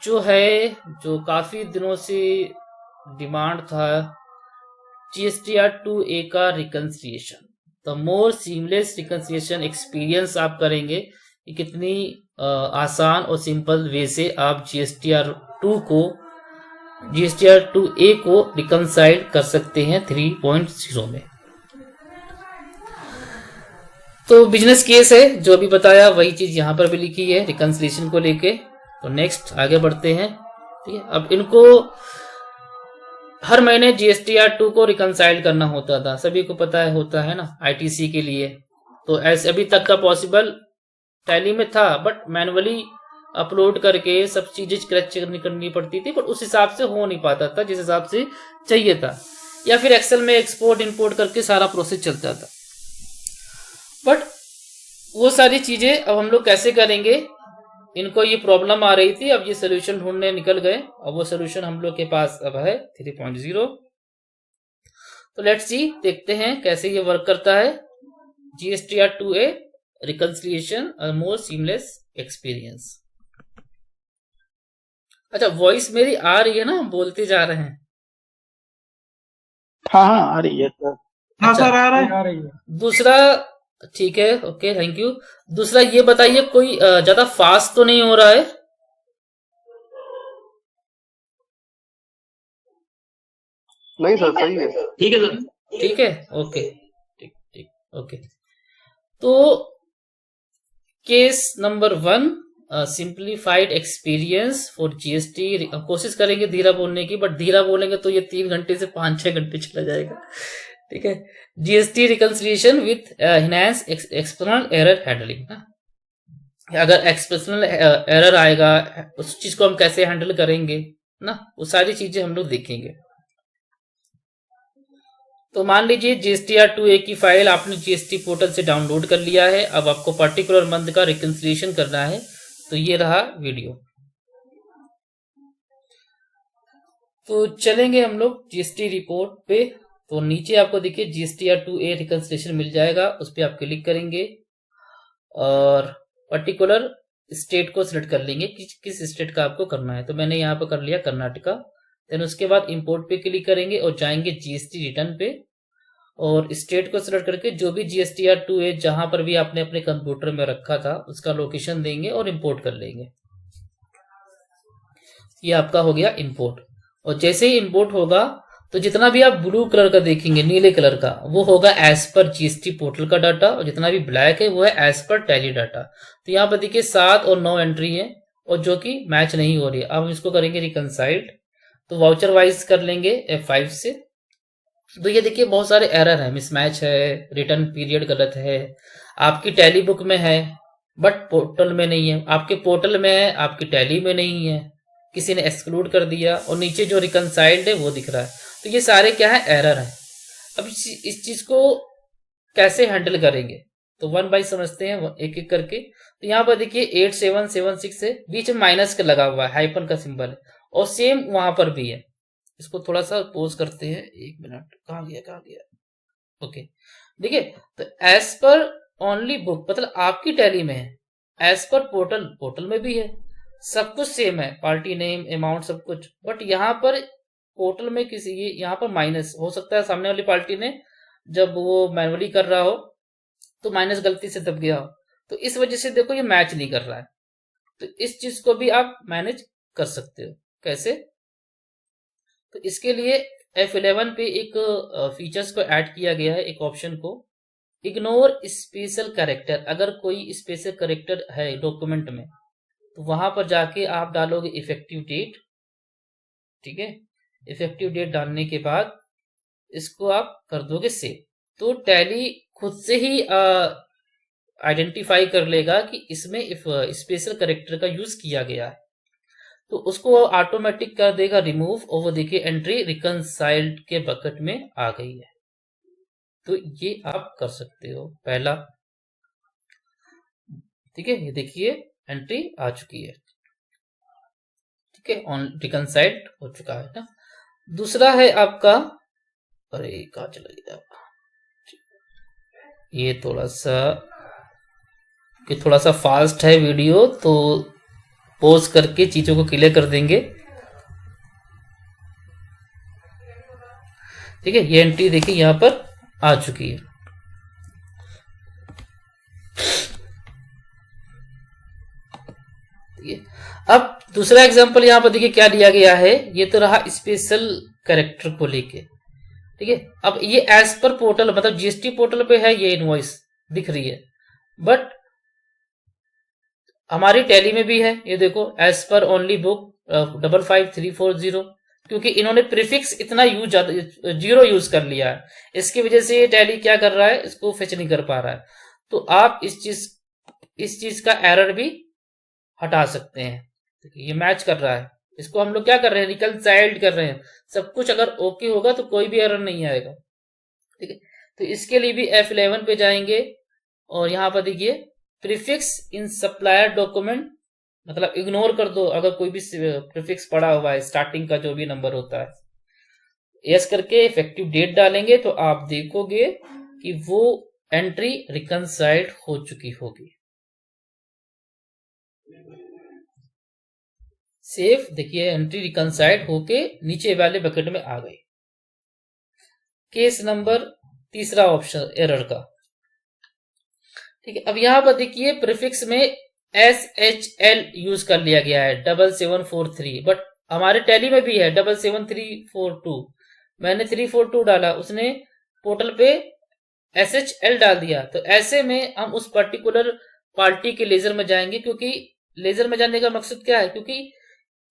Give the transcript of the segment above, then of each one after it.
जो है, जो काफी दिनों से डिमांड था, GSTR 2A का reconciliation, the more seamless reconciliation experience आप करेंगे कि कितनी आसान और सिंपल वे से आप GSTR 2A को रिकन्साइल कर सकते हैं 3.0 में। तो बिजनेस केस है, जो अभी बताया वही चीज यहाँ पर भी लिखी है रिकन्सिलिएशन को लेके। तो नेक्स्ट आगे बढ़ते हैं। ठीक है, अब इनको हर महीने GSTR 2 को रिकन्साइल करना होता था, सभी को पता है, होता है ना, ITC के लिए। तो ऐसे अभी तक का पॉसिबल टैली में था, बट मैनुअली अपलोड करके सब चीजें क्रैच करनी पड़ती थी, बट उस हिसाब से हो नहीं पाता था जिस हिसाब से चाहिए था, या फिर एक्सेल में एक्सपोर्ट इंपोर्ट करके सारा प्रोसेस चलता था। बट वो सारी चीजें अब हम लोग कैसे करेंगे, इनको ये प्रॉब्लम आ रही थी, अब ये सोल्यूशन ढूंढने निकल गए, और वो सोल्यूशन हम लोग के पास अब है 3.0। तो लेट्स सी, देखते हैं कैसे ये वर्क करता है। GSTR 2A रिकन्सिलिएशन मोर सीमलेस एक्सपीरियंस। अच्छा, वॉइस मेरी आ रही है ना, बोलते जा रहे हैं? हाँ हाँ आ रही है सर। हाँ अच्छा, सर, आ रही है। दूसरा, ठीक है, ओके, थैंक यू। दूसरा ये बताइए, कोई ज्यादा फास्ट तो नहीं हो रहा है? नहीं सर, सही है। ठीक है सर। ठीक है, ओके, ठीक ठीक, ओके। तो case number 1, simplified experience for GST। कोशिश करेंगे धीरा बोलने की, बट धीरा बोलेंगे तो ये 3 घंटे से 5-6 घंटे चला जाएगा। ठीक है, GST reconciliation with enhance external error handling ना। अगर एक्सप्रेशनल एरर आएगा, उस चीज को हम कैसे हैंडल करेंगे ना, वो सारी चीजें हम लोग देखेंगे। तो मान लीजिए GSTR 2A की फाइल आपने GST पोर्टल से डाउनलोड कर लिया है, अब आपको पर्टिकुलर मंथ का रिकन्सिलिएशन करना है। तो ये रहा वीडियो। तो चलेंगे हम लोग GST रिपोर्ट पे। तो नीचे आपको देखिए GSTR 2A रिकन्सिलिएशन मिल जाएगा, उस पर आप क्लिक करेंगे और पर्टिकुलर स्टेट को सिलेक्ट कर लेंगे कि किस स्टेट का आपको करना है। तो मैंने यहाँ पर कर लिया कर्नाटका। देन उसके बाद इंपोर्ट पे क्लिक करेंगे और जाएंगे GST रिटर्न पे, और स्टेट को सिलेक्ट करके जो भी GSTR 2A जहां पर भी आपने अपने कंप्यूटर में रखा था उसका लोकेशन देंगे और इंपोर्ट कर लेंगे। ये आपका हो गया इंपोर्ट। और जैसे ही इंपोर्ट होगा तो जितना भी आप ब्लू कलर का देखेंगे, नीले कलर का, वो होगा एज पर GST पोर्टल का डाटा, और जितना भी ब्लैक है वो है एज पर टैली डाटा। तो यहाँ पर देखिए 7 और 9 एंट्री है, और जो कि मैच नहीं हो रही है। अब हम इसको करेंगे रिकनसाइल्ड, तो वाउचर वाइज कर लेंगे F5 से। तो ये देखिए बहुत सारे एरर है, मिसमैच है, रिटर्न पीरियड गलत है, आपकी टैली बुक में है बट पोर्टल में नहीं है, आपके पोर्टल में है आपकी टैली में नहीं है, किसी ने एक्सक्लूड कर दिया, और नीचे जो रिकनसाइल्ड है वो दिख रहा है। तो ये सारे क्या है, एरर है। अब इस चीज को कैसे हैंडल करेंगे, तो 1 बाय समझते हैं एक एक करके। तो यहाँ पर देखिए 8776 है, बीच में माइनस का लगा हुआ है, हाइपन का सिंबल है, और सेम वहां पर भी है। इसको थोड़ा सा पोज करते हैं, 1 मिनट, कहाँ गया, ओके। देखिए, तो एज पर ओनली बुक मतलब आपकी टैली में है, एज पर पोर्टल में भी है, सब कुछ सेम है, पार्टी नेम, अमाउंट, सब कुछ। बट यहाँ पर पोर्टल में किसी, यहाँ पर माइनस हो सकता है, सामने वाली पार्टी ने जब वो मैनुअली कर रहा हो तो माइनस गलती से दब गया हो, तो इस वजह से देखो ये मैच नहीं कर रहा है। तो इस चीज को भी आप मैनेज कर सकते हो। कैसे? तो इसके लिए F11 पे एक फीचर्स को ऐड किया गया है, एक ऑप्शन को, इग्नोर स्पेशल कैरेक्टर। अगर कोई स्पेशल कैरेक्टर है डॉक्यूमेंट में तो वहां पर जाके आप डालोगे इफेक्टिव डेट। ठीक है, इफेक्टिव डेट डालने के बाद इसको आप कर दोगे सेव, तो टैली खुद से ही आइडेंटिफाई कर लेगा कि इसमें स्पेशल कैरेक्टर का यूज किया गया है, तो उसको ऑटोमेटिक कर देगा रिमूव, और वो देखिए एंट्री रिकनसाइल्ड के बकेट में आ गई है। तो ये आप कर सकते हो पहला। ठीक है, ये देखिए एंट्री आ चुकी है। ठीक है, ऑन रिकनसाइल्ड हो चुका है ना। दूसरा है आपका, अरे कहाँ चला गया, ये थोड़ा सा फास्ट है वीडियो, तो पॉज करके चीजों को क्लियर कर देंगे। ठीक है, ये एंट्री देखिए यहां पर आ चुकी है। अब दूसरा एग्जांपल यहां पर देखिए क्या दिया गया है, ये तो रहा स्पेशल कैरेक्टर को लेके। ठीक है, अब ये एज पर पोर्टल मतलब जीएसटी पोर्टल पे है, ये इनवॉइस दिख रही है, बट हमारी टैली में भी है, ये देखो एज पर ओनली बुक 55340, क्योंकि इन्होंने प्रीफिक्स इतना यूज 0 यूज कर लिया है, इसकी वजह से ये टैली क्या कर रहा है, इसको फेच नहीं कर पा रहा है। तो आप इस चीज का एरर भी हटा सकते हैं। ये मैच कर रहा है, इसको हम लोग क्या कर रहे हैं, रिकनसाइल्ड कर रहे हैं। सब कुछ अगर ओके होगा तो कोई भी एरर नहीं आएगा। ठीक है, तो इसके लिए भी F11 पे जाएंगे और यहां पर देखिए प्रीफिक्स इन सप्लायर डॉक्यूमेंट, मतलब इग्नोर कर दो अगर कोई भी प्रीफिक्स पड़ा हुआ है, स्टार्टिंग का जो भी नंबर होता है। यस करके इफेक्टिव डेट डालेंगे तो आप देखोगे कि वो एंट्री रिकनसाइल्ड हो चुकी होगी। सेफ, देखिए एंट्री रिकनसाइल्ड होके नीचे वाले बकेट में आ गई। केस नंबर तीसरा ऑप्शन एरर का। ठीक है, अब यहां पर देखिए प्रीफिक्स में SHL यूज कर लिया गया है 7743, बट हमारे टैली में भी है 77342। मैंने 342 डाला, उसने पोर्टल पे SHL डाल दिया। तो ऐसे में हम उस पर्टिकुलर पार्टी के लेजर में जाएंगे, क्योंकि लेजर में जाने का मकसद क्या है, क्योंकि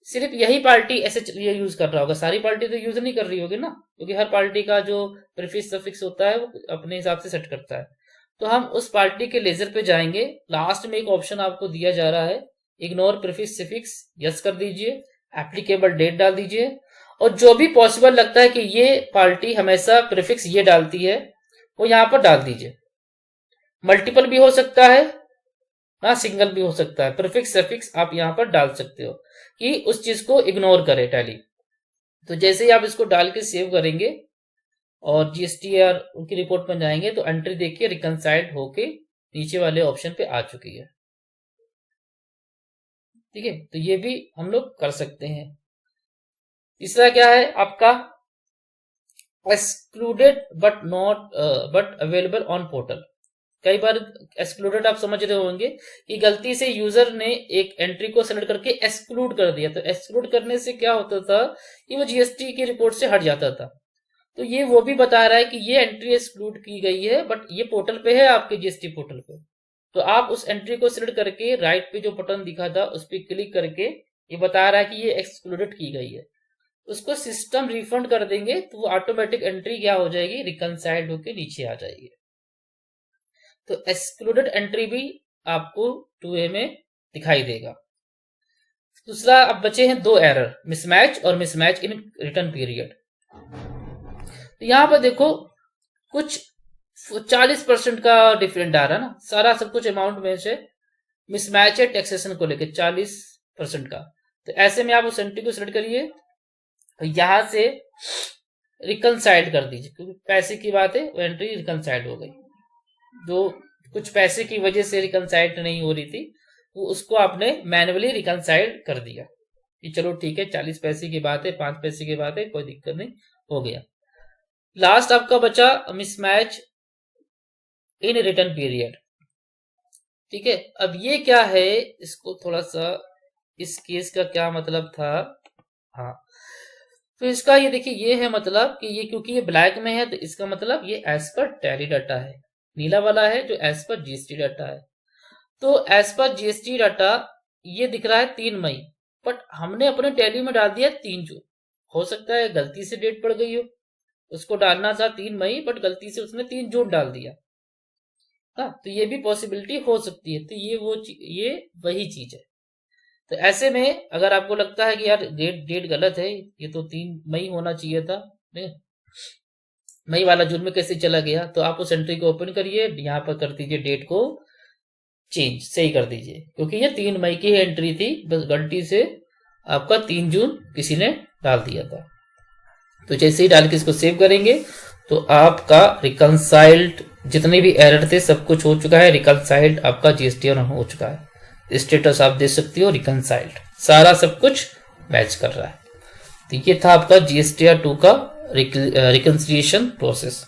सिर्फ यही पार्टी SHL यूज कर रहा होगा, सारी पार्टी तो यूज नहीं कर रही होगी ना, क्योंकि हर पार्टी का जो प्रीफिक्स सफिक्स होता है वो अपने हिसाब से सेट करता है। तो हम उस पार्टी के लेजर पे जाएंगे, लास्ट में एक ऑप्शन आपको दिया जा रहा है इग्नोर प्रीफिक्स सफिक्स, यस कर दीजिए, एप्लीकेबल डेट डाल दीजिए, और जो भी पॉसिबल लगता है कि ये पार्टी हमेशा प्रीफिक्स ये डालती है वो यहां पर डाल दीजिए। मल्टीपल भी हो सकता है ना, सिंगल भी हो सकता है, प्रीफिक्स सफिक्स आप यहां पर डाल सकते हो कि उस चीज को इग्नोर करे टैली। तो जैसे ही आप इसको डाल के सेव करेंगे और GSTR उनकी रिपोर्ट में जाएंगे तो एंट्री देखिए रिकनसाइल्ड होके नीचे वाले ऑप्शन पे आ चुकी है। ठीक है, तो ये भी हम लोग कर सकते हैं। तीसरा क्या है आपका, excluded but available on portal. कई बार एक्सक्लूडेड आप समझ रहे होंगे कि गलती से यूजर ने एक एंट्री को सेलेक्ट करके एक्सक्लूड कर दिया। तो एक्सक्लूड करने से क्या होता था कि वो GST की रिपोर्ट से हट जाता था। तो ये वो भी बता रहा है कि ये एंट्री एक्सक्लूड की गई है, बट ये पोर्टल पे है, आपके GST पोर्टल पे। तो आप उस एंट्री को सिलेक्ट करके राइट पे जो बटन दिखा था उस पर क्लिक करके ये बता रहा है कि ये एक्सक्लूडेड की गई है, उसको सिस्टम रिफंड कर देंगे तो वो ऑटोमेटिक एंट्री क्या हो जाएगी, रिकनसाइल्ड होके नीचे आ जाएगी। तो एक्सक्लूडेड एंट्री भी आपको 2A में दिखाई देगा। दूसरा, अब बचे हैं 2 एरर, मिसमैच और मिसमैच इन रिटर्न पीरियड। तो यहां पर देखो कुछ 40% का डिफरेंट आ रहा है ना, सारा सब कुछ अमाउंट में से मिसमैच है टैक्सेशन को लेकर 40% का। तो ऐसे में आप उस एंट्री को सेलेक्ट करिए, यहां से रिकनसाइल्ड कर दीजिए, क्योंकि पैसे की बात है, वो एंट्री रिकनसाइल्ड हो गई। जो कुछ पैसे की वजह से रिकनसाइल्ड नहीं हो रही थी वो उसको आपने मैन्युअली रिकनसाइल्ड कर दिया कि चलो ठीक है, 40 पैसे की बात है, 5 पैसे की बात है, कोई दिक्कत नहीं, हो गया। लास्ट आपका बचा मिसमैच इन रिटर्न पीरियड। ठीक है, अब ये क्या है, इसको थोड़ा सा, इस केस का क्या मतलब था, हाँ तो इसका ये देखिए ये है मतलब कि ये क्योंकि ये ब्लैक में है तो इसका मतलब ये एज पर टैली डाटा है, नीला वाला है जो एज पर GST डाटा है। तो एज पर GST डाटा ये दिख रहा है 3 मई, बट हमने अपने टैली में डाल दिया 3 जून। हो सकता है गलती से डेट पड़ गई हो, उसको डालना था 3 मई बट गलती से उसने 3 जून डाल दिया। हाँ, तो ये भी पॉसिबिलिटी हो सकती है। तो ये वही चीज है। तो ऐसे में अगर आपको लगता है कि यार डेट गलत है, ये तो 3 मई होना चाहिए था, नहीं मई वाला जून में कैसे चला गया, तो आप उस एंट्री को ओपन करिए, यहाँ पर कर दीजिए डेट को चेंज, सही कर दीजिए, क्योंकि ये 3 मई की एंट्री थी, बस गलती से आपका 3 जून किसी ने डाल दिया था। तो जैसे ही डाल के इसको सेव करेंगे तो आपका रिकनसाइल्ड जितने भी एरर थे सब कुछ हो चुका है, रिकनसाइल्ड आपका GST हो चुका है। स्टेटस आप दे सकती हो रिकनसाइल्ड, सारा सब कुछ मैच कर रहा है। तो ये था आपका GSTR2 का रिकंसिलिएशन प्रोसेस।